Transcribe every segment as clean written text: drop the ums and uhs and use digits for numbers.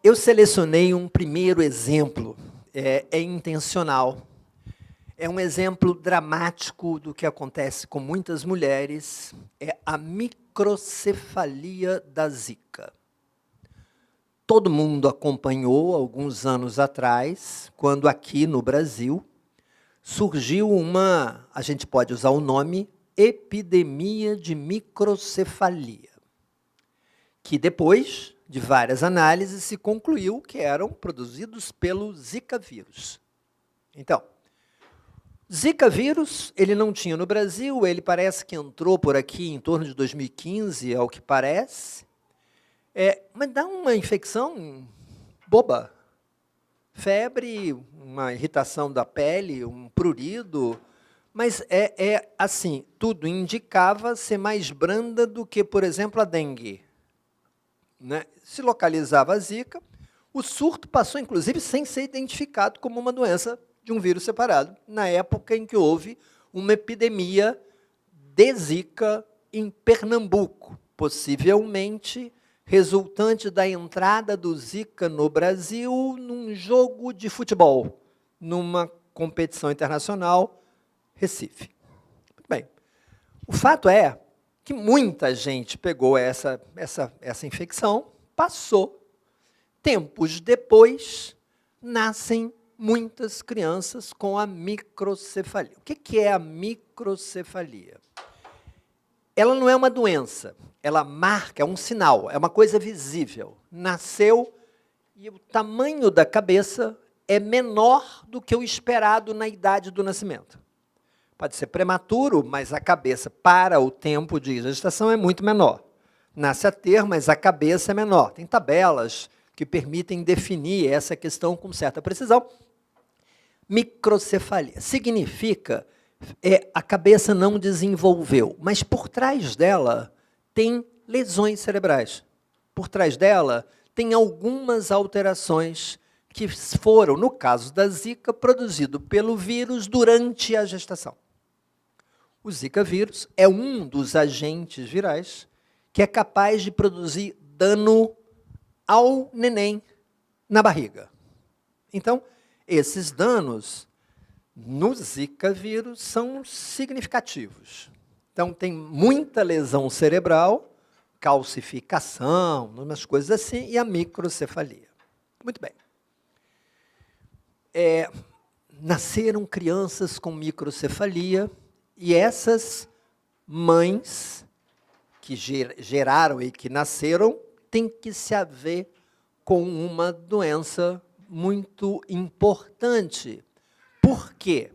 Eu selecionei um primeiro exemplo, é intencional. É um exemplo dramático do que acontece com muitas mulheres, é a microcefalia da Zika. Todo mundo acompanhou, alguns anos atrás, quando aqui no Brasil surgiu uma, a gente pode usar o nome, epidemia de microcefalia, que depois de várias análises se concluiu que eram produzidos pelo Zika vírus. Então, Zika vírus, ele não tinha no Brasil, ele parece que entrou por aqui em torno de 2015, ao que parece, mas dá uma infecção boba, febre, uma irritação da pele, um prurido, mas assim, tudo indicava ser mais branda do que, por exemplo, a dengue. Né? Se localizava a Zika, o surto passou, inclusive, sem ser identificado como uma doença de um vírus separado, na época em que houve uma epidemia de Zika em Pernambuco, possivelmente resultante da entrada do Zika no Brasil num jogo de futebol, numa competição internacional, Recife. Muito bem. O fato é que muita gente pegou essa infecção, passou. Tempos depois, nascem muitas crianças com a microcefalia. O que é a microcefalia? Ela não é uma doença, ela marca, é um sinal, é uma coisa visível. Nasceu e o tamanho da cabeça é menor do que o esperado na idade do nascimento. Pode ser prematuro, mas a cabeça, para o tempo de gestação, é muito menor. Nasce a ter, mas a cabeça é menor. Tem tabelas que permitem definir essa questão com certa precisão. Microcefalia significa a cabeça não desenvolveu, mas por trás dela tem lesões cerebrais. Por trás dela tem algumas alterações que foram, no caso da Zika, produzido pelo vírus durante a gestação. O Zika vírus é um dos agentes virais que é capaz de produzir dano ao neném na barriga. Então, esses danos no Zika vírus são significativos. Então, tem muita lesão cerebral, calcificação, umas coisas assim, e a microcefalia. Muito bem. Nasceram crianças com microcefalia, e essas mães que geraram e que nasceram têm que se haver com uma doença muito importante. Por quê?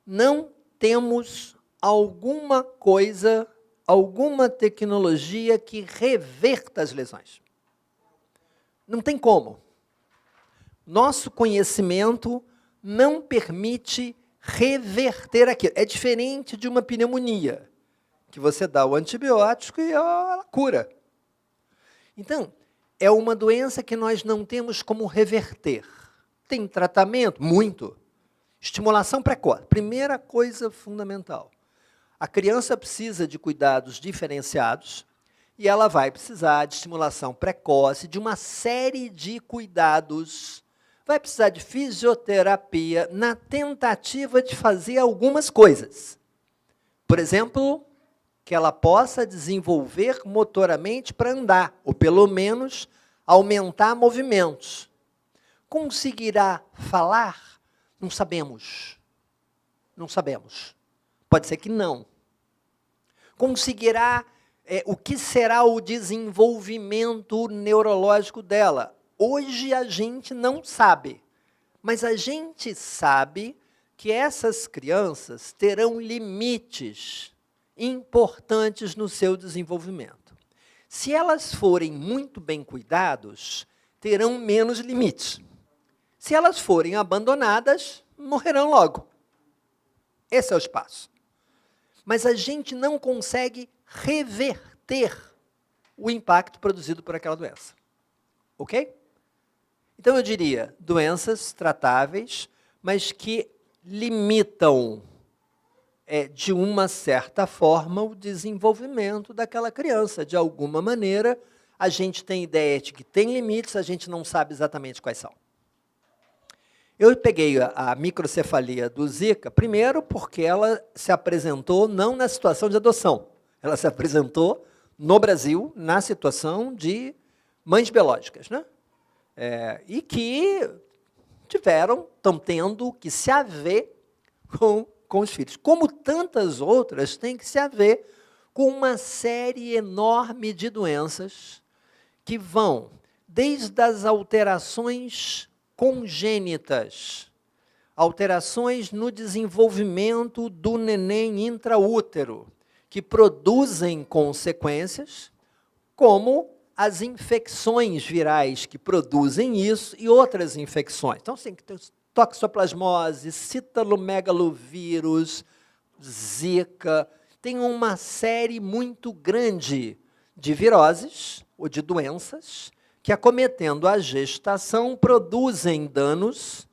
Não temos alguma coisa, alguma tecnologia que reverta as lesões. Não tem como. Nosso conhecimento não permite reverter aquilo. É diferente de uma pneumonia, que você dá o antibiótico e ela cura. Então, é uma doença que nós não temos como reverter. Tem tratamento? Muito. Estimulação precoce. Primeira coisa fundamental. A criança precisa de cuidados diferenciados e ela vai precisar de estimulação precoce, de uma série de cuidados. Vai precisar de fisioterapia na tentativa de fazer algumas coisas. Por exemplo, que ela possa desenvolver motoramente para andar, ou pelo menos aumentar movimentos. Conseguirá falar? Não sabemos. Não sabemos. Pode ser que não. Conseguirá, o que será o desenvolvimento neurológico dela? Hoje a gente não sabe, mas a gente sabe que essas crianças terão limites importantes no seu desenvolvimento. Se elas forem muito bem cuidadas, terão menos limites. Se elas forem abandonadas, morrerão logo. Esse é o espaço. Mas a gente não consegue reverter o impacto produzido por aquela doença. Ok? Então, eu diria, doenças tratáveis, mas que limitam, de uma certa forma, o desenvolvimento daquela criança. De alguma maneira, a gente tem ideia de que tem limites, a gente não sabe exatamente quais são. Eu peguei a microcefalia do Zika, primeiro porque ela se apresentou não na situação de adoção, ela se apresentou no Brasil na situação de mães biológicas, né? E que estão tendo que se haver com os filhos. Como tantas outras, têm que se haver com uma série enorme de doenças que vão desde as alterações congênitas, alterações no desenvolvimento do neném intraútero, que produzem consequências, como as infecções virais que produzem isso e outras infecções. Então, assim, toxoplasmose, citalomegalovírus, Zika, tem uma série muito grande de viroses ou de doenças que, acometendo a gestação, produzem danos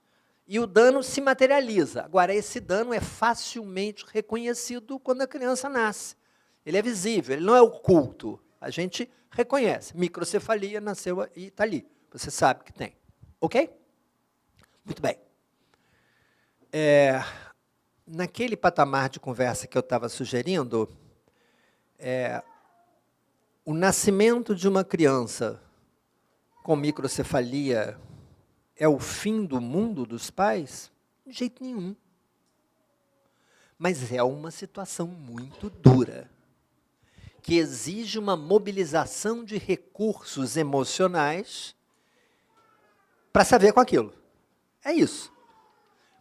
e o dano se materializa. Agora, esse dano é facilmente reconhecido quando a criança nasce. Ele é visível, ele não é oculto. A gente reconhece. Microcefalia nasceu e está ali. Você sabe que tem. Ok? Muito bem. Naquele patamar de conversa que eu estava sugerindo, o nascimento de uma criança com microcefalia é o fim do mundo dos pais? De jeito nenhum. Mas é uma situação muito dura, que exige uma mobilização de recursos emocionais para saber com aquilo. É isso.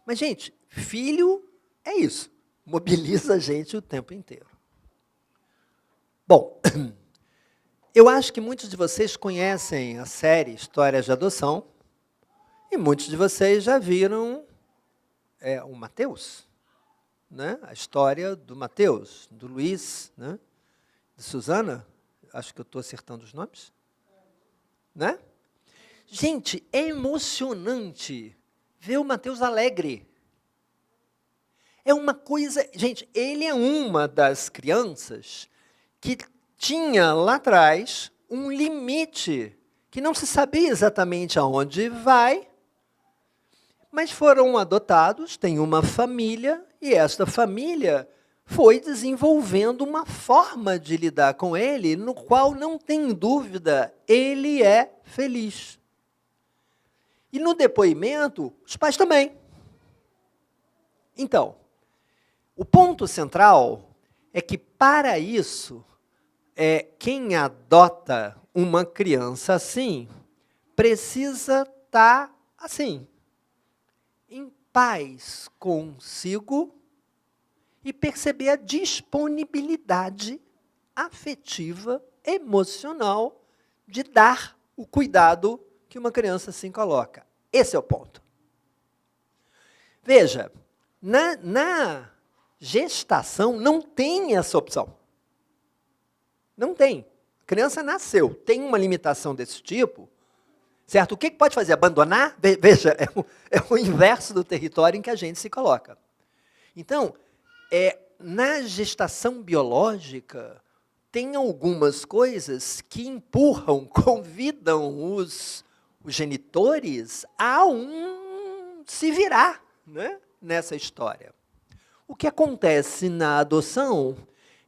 Mas, gente, filho é isso. Mobiliza a gente o tempo inteiro. Bom, eu acho que muitos de vocês conhecem a série Histórias de Adoção e muitos de vocês já viram o Mateus, né? A história do Mateus, do Luiz, né? De Susana. Acho que eu estou acertando os nomes. Né? Gente, é emocionante ver o Mateus alegre. É uma coisa... Gente, ele é uma das crianças que tinha lá atrás um limite, que não se sabia exatamente aonde vai, mas foram adotados, tem uma família, e esta família foi desenvolvendo uma forma de lidar com ele, no qual, não tem dúvida, ele é feliz. E no depoimento, os pais também. Então, o ponto central é que, para isso, quem adota uma criança assim, precisa estar assim, em paz consigo e perceber a disponibilidade afetiva, emocional, de dar o cuidado que uma criança assim coloca. Esse é o ponto. Veja, na gestação não tem essa opção. Não tem. A criança nasceu, tem uma limitação desse tipo, certo? O que pode fazer? Abandonar? Veja, é o inverso do território em que a gente se coloca. Então, na gestação biológica, tem algumas coisas que empurram, convidam os genitores a se virar, né, nessa história. O que acontece na adoção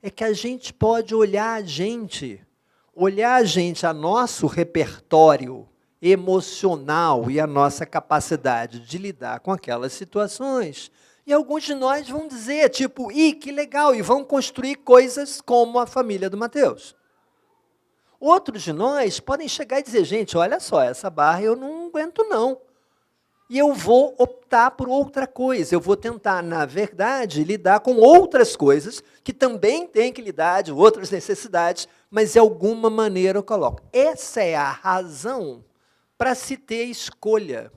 é que a gente pode olhar a gente, a nosso repertório emocional e a nossa capacidade de lidar com aquelas situações. E alguns de nós vão dizer, tipo, que legal, e vão construir coisas como a família do Mateus. Outros de nós podem chegar e dizer, gente, olha só, essa barra eu não aguento não. E eu vou optar por outra coisa. Eu vou tentar, na verdade, lidar com outras coisas que também têm que lidar de outras necessidades, mas de alguma maneira eu coloco. Essa é a razão para se ter escolha.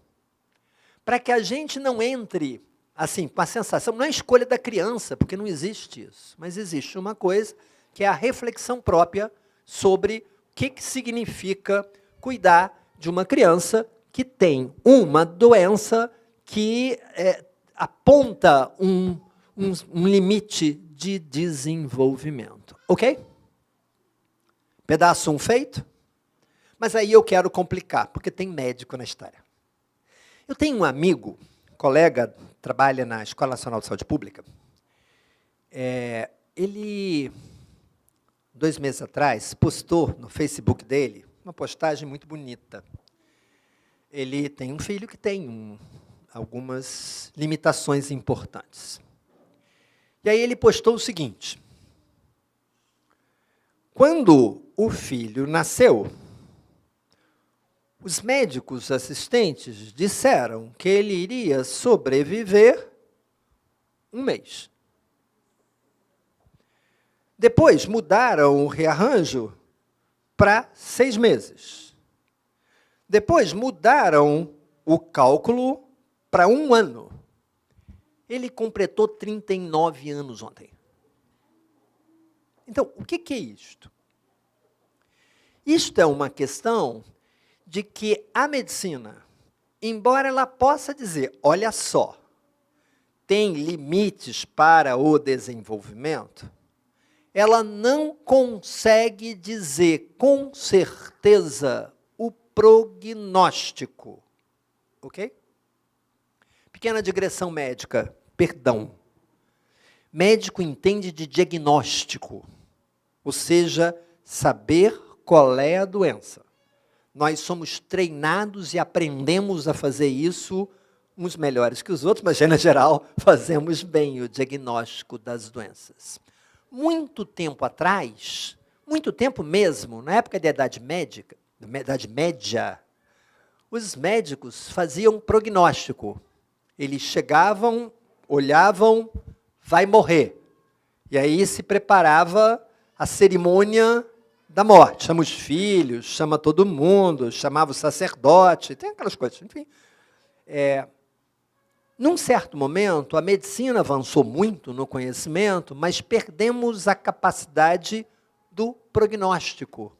Para que a gente não entre, assim, com a sensação, não é a escolha da criança, porque não existe isso, mas existe uma coisa que é a reflexão própria sobre o que significa cuidar de uma criança que tem uma doença que aponta um limite de desenvolvimento. Ok? Pedaço 1 feito? Mas aí eu quero complicar, porque tem médico na história. Eu tenho um amigo, colega, trabalha na Escola Nacional de Saúde Pública. Ele, 2 meses atrás, postou no Facebook dele uma postagem muito bonita. Ele tem um filho que tem algumas limitações importantes. E aí ele postou o seguinte: quando o filho nasceu, os médicos assistentes disseram que ele iria sobreviver 1 mês. Depois mudaram o rearranjo para 6 meses. Depois mudaram o cálculo para 1 ano. Ele completou 39 anos ontem. Então, o que é isto? Isto é uma questão de que a medicina, embora ela possa dizer, olha só, tem limites para o desenvolvimento, ela não consegue dizer com certeza o prognóstico. Ok? Pequena digressão médica, perdão. Médico entende de diagnóstico, ou seja, saber qual é a doença. Nós somos treinados e aprendemos a fazer isso, uns melhores que os outros, mas, em geral, fazemos bem o diagnóstico das doenças. Muito tempo atrás, muito tempo mesmo, na época da Idade Média, os médicos faziam prognóstico. Eles chegavam, olhavam, vai morrer. E aí se preparava a cerimônia da morte. Chama os filhos, chama todo mundo, chamava o sacerdote, tem aquelas coisas, enfim. Num certo momento, a medicina avançou muito no conhecimento, mas perdemos a capacidade do prognóstico.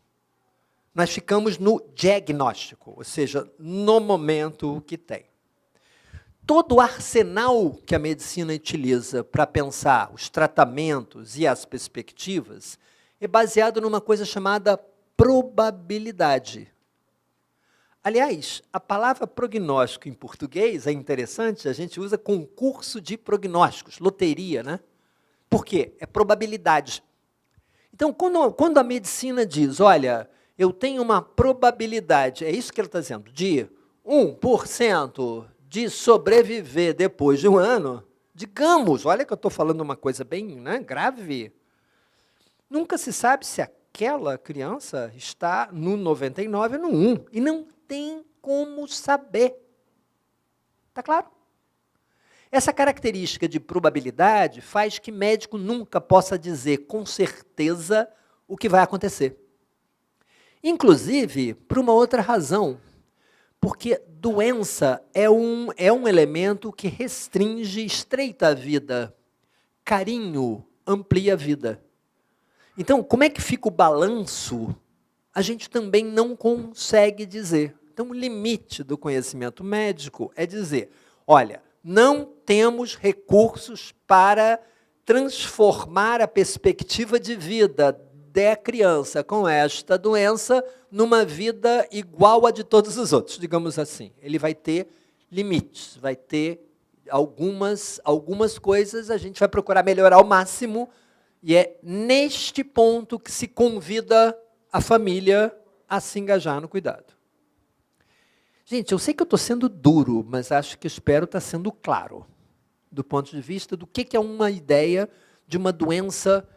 Nós ficamos no diagnóstico, ou seja, no momento que tem. Todo o arsenal que a medicina utiliza para pensar os tratamentos e as perspectivas é baseado numa coisa chamada probabilidade. Aliás, a palavra prognóstico em português é interessante, a gente usa concurso de prognósticos, loteria, né? Por quê? É probabilidade. Então, quando a medicina diz, olha, eu tenho uma probabilidade, é isso que ele está dizendo, de 1% de sobreviver depois de 1 ano, digamos, olha que eu estou falando uma coisa bem, né, grave, nunca se sabe se aquela criança está no 99 ou no 1, e não tem como saber. Está claro? Essa característica de probabilidade faz que médico nunca possa dizer com certeza o que vai acontecer. Inclusive, por uma outra razão, porque doença é um elemento que restringe, estreita a vida. Carinho amplia a vida. Então, como é que fica o balanço? A gente também não consegue dizer. Então, o limite do conhecimento médico é dizer, olha, não temos recursos para transformar a perspectiva de vida da criança com esta doença numa vida igual a de todos os outros, digamos assim. Ele vai ter limites, vai ter algumas coisas, a gente vai procurar melhorar ao máximo, e é neste ponto que se convida a família a se engajar no cuidado. Gente, eu sei que eu estou sendo duro, mas espero estar sendo claro, do ponto de vista do que é uma ideia de uma doença.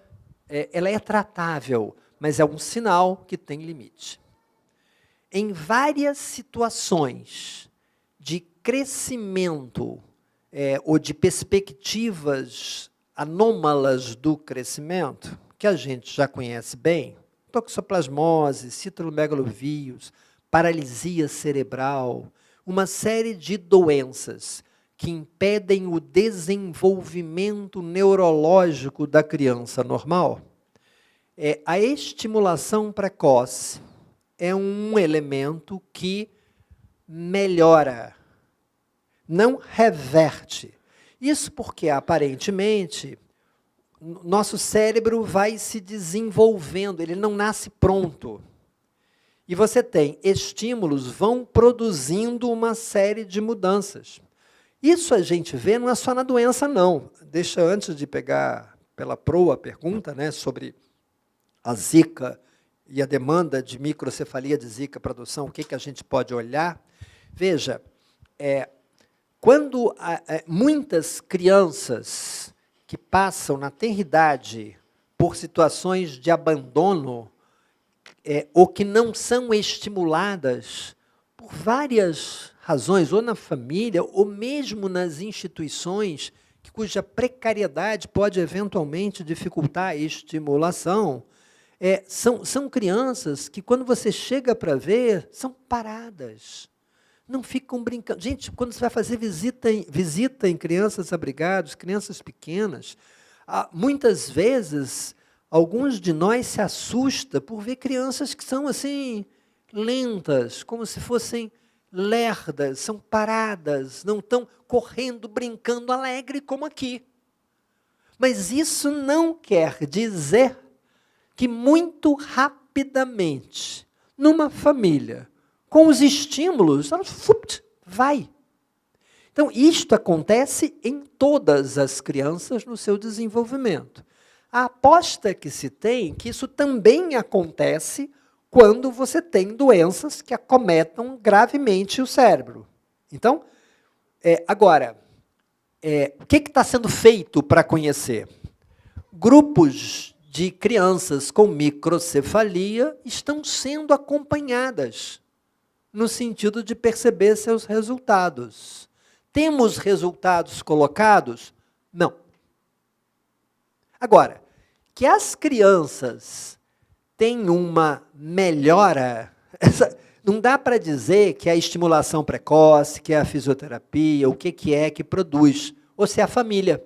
Ela é tratável, mas é um sinal que tem limite. Em várias situações de crescimento ou de perspectivas anômalas do crescimento, que a gente já conhece bem, toxoplasmose, citomegalovírus, paralisia cerebral, uma série de doenças que impedem o desenvolvimento neurológico da criança normal, a estimulação precoce é um elemento que melhora, não reverte. Isso porque, aparentemente, nosso cérebro vai se desenvolvendo, ele não nasce pronto. E você tem estímulos, vão produzindo uma série de mudanças. Isso a gente vê não é só na doença, não. Deixa, antes de pegar pela proa a pergunta, né, sobre a Zika e a demanda de microcefalia de Zika para adoção, o que a gente pode olhar? Veja, quando muitas crianças que passam na tenridade por situações de abandono, ou que não são estimuladas por várias razões, ou na família, ou mesmo nas instituições, cuja precariedade pode eventualmente dificultar a estimulação, são crianças que, quando você chega para ver, são paradas. Não ficam brincando. Gente, quando você vai fazer visita em crianças abrigadas, crianças pequenas, muitas vezes, alguns de nós se assustam por ver crianças que são assim, lentas, como se fossem lerdas, são paradas, não estão correndo, brincando alegre como aqui. Mas isso não quer dizer que muito rapidamente, numa família, com os estímulos, ela vai. Então, isto acontece em todas as crianças no seu desenvolvimento. A aposta que se tem que isso também acontece quando você tem doenças que acometam gravemente o cérebro. Então, agora, o que está sendo feito para conhecer? Grupos de crianças com microcefalia estão sendo acompanhadas no sentido de perceber seus resultados. Temos resultados colocados? Não. Agora, que as crianças têm uma melhora, não dá para dizer que é a estimulação precoce, que é a fisioterapia, o que é que produz, ou se é a família,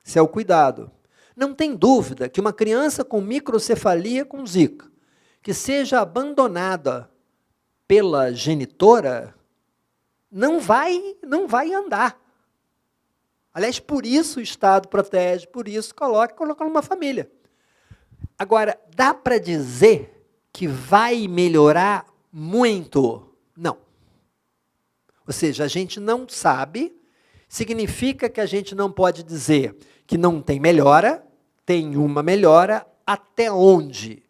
se é o cuidado. Não tem dúvida que uma criança com microcefalia com Zika, que seja abandonada pela genitora, não vai andar. Aliás, por isso o Estado protege, por isso coloca numa família. Agora, dá para dizer que vai melhorar muito? Não. Ou seja, a gente não sabe, significa que a gente não pode dizer que não tem melhora, tem uma melhora, até onde?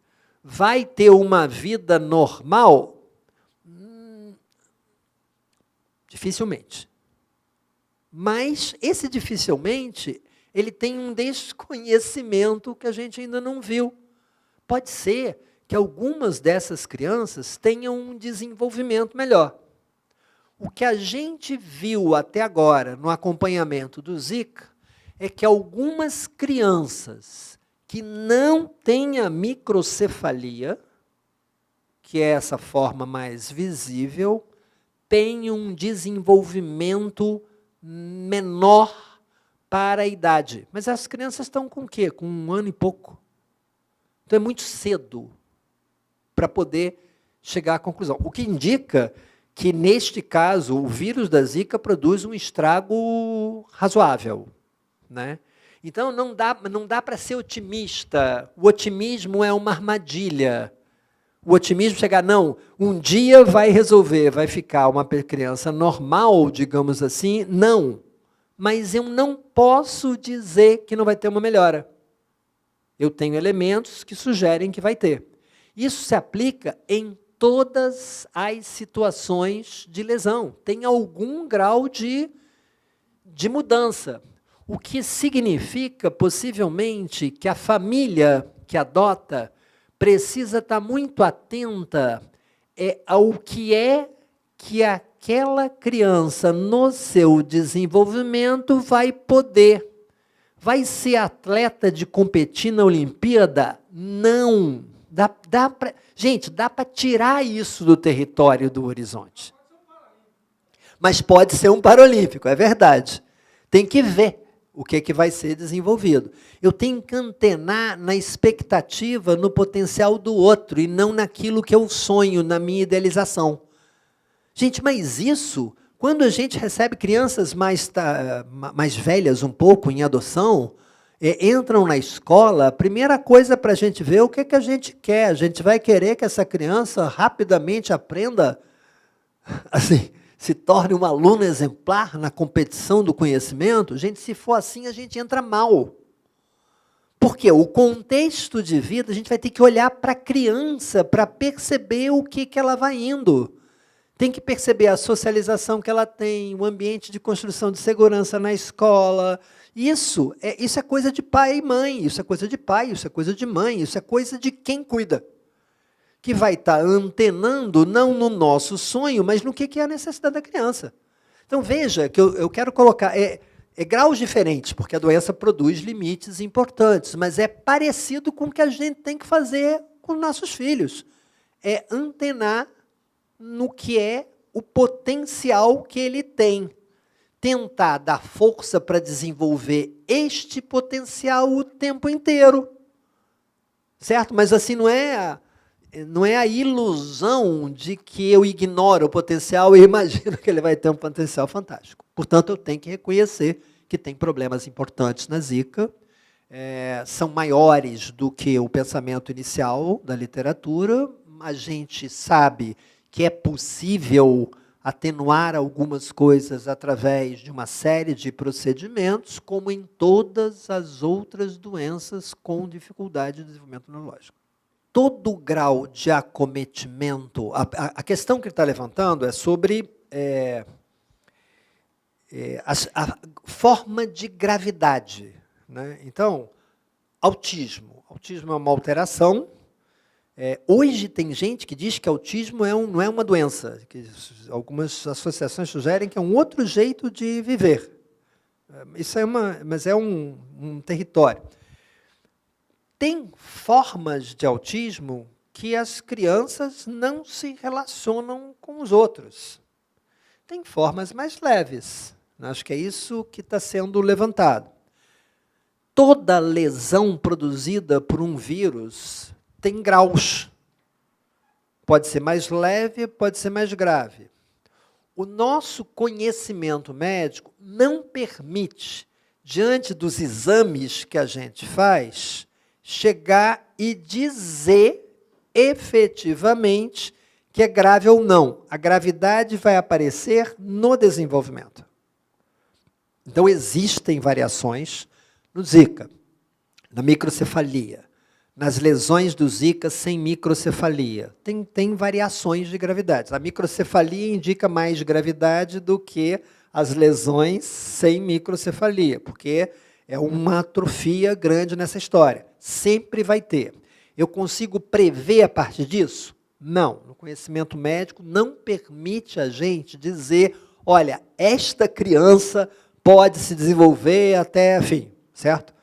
Vai ter uma vida normal? Dificilmente. Mas esse dificilmente, ele tem um desconhecimento que a gente ainda não viu. Pode ser que algumas dessas crianças tenham um desenvolvimento melhor. O que a gente viu até agora no acompanhamento do Zika é que algumas crianças que não têm a microcefalia, que é essa forma mais visível, têm um desenvolvimento menor para a idade. Mas as crianças estão com o quê? Com 1 ano e pouco. Então, é muito cedo para poder chegar à conclusão. O que indica que, neste caso, o vírus da Zika produz um estrago razoável, né? Então, não dá para ser otimista. O otimismo é uma armadilha. O otimismo chegar, não, um dia vai resolver, vai ficar uma criança normal, digamos assim, não. Mas eu não posso dizer que não vai ter uma melhora. Eu tenho elementos que sugerem que vai ter. Isso se aplica em todas as situações de lesão. Tem algum grau de mudança. O que significa, possivelmente, que a família que adota precisa estar muito atenta ao que é que aquela criança, no seu desenvolvimento, vai poder. Vai ser atleta de competir na Olimpíada? Não. Gente, dá para tirar isso do território do horizonte. Mas pode ser um paralímpico, é verdade. Tem que ver o que vai ser desenvolvido. Eu tenho que antenar na expectativa, no potencial do outro, e não naquilo que eu sonho, na minha idealização. Gente, mas isso, quando a gente recebe crianças mais velhas um pouco em adoção, entram na escola, a primeira coisa para a gente ver o que, que a gente quer. A gente vai querer que essa criança rapidamente aprenda, assim, se torne um aluno exemplar na competição do conhecimento. Gente, se for assim, a gente entra mal. Porque o contexto de vida, a gente vai ter que olhar para a criança para perceber o que, que ela vai indo. Tem que perceber a socialização que ela tem, o ambiente de construção de segurança na escola. Isso é coisa de pai e mãe, isso é coisa de pai, isso é coisa de mãe, isso é coisa de quem cuida. Que vai estar antenando, não no nosso sonho, mas no que é a necessidade da criança. Então, veja que eu quero colocar... graus diferentes, porque a doença produz limites importantes, mas é parecido com o que a gente tem que fazer com nossos filhos. É antenar no que é o potencial que ele tem. Tentar dar força para desenvolver este potencial o tempo inteiro. Certo? Mas assim, não é a ilusão de que eu ignoro o potencial e imagino que ele vai ter um potencial fantástico. Portanto, eu tenho que reconhecer que tem problemas importantes na Zika, são maiores do que o pensamento inicial da literatura. A gente sabe que é possível atenuar algumas coisas através de uma série de procedimentos, como em todas as outras doenças com dificuldade de desenvolvimento neurológico. Todo grau de acometimento, a questão que ele está levantando é sobre a forma de gravidade. Né? Então, autismo. Autismo é uma alteração. Hoje tem gente que diz que autismo não é uma doença, que algumas associações sugerem que é um outro jeito de viver. Isso mas é um território. Tem formas de autismo que as crianças não se relacionam com os outros. Tem formas mais leves. Acho que é isso que está sendo levantado. Toda lesão produzida por um vírus tem graus. Pode ser mais leve, pode ser mais grave. O nosso conhecimento médico não permite, diante dos exames que a gente faz, chegar e dizer efetivamente que é grave ou não. A gravidade vai aparecer no desenvolvimento. Então, existem variações no Zika, na microcefalia, nas lesões do Zika sem microcefalia. Tem variações de gravidade. A microcefalia indica mais gravidade do que as lesões sem microcefalia, porque é uma atrofia grande nessa história. Sempre vai ter. Eu consigo prever a partir disso? Não. O conhecimento médico não permite a gente dizer, olha, esta criança pode se desenvolver até, enfim, certo?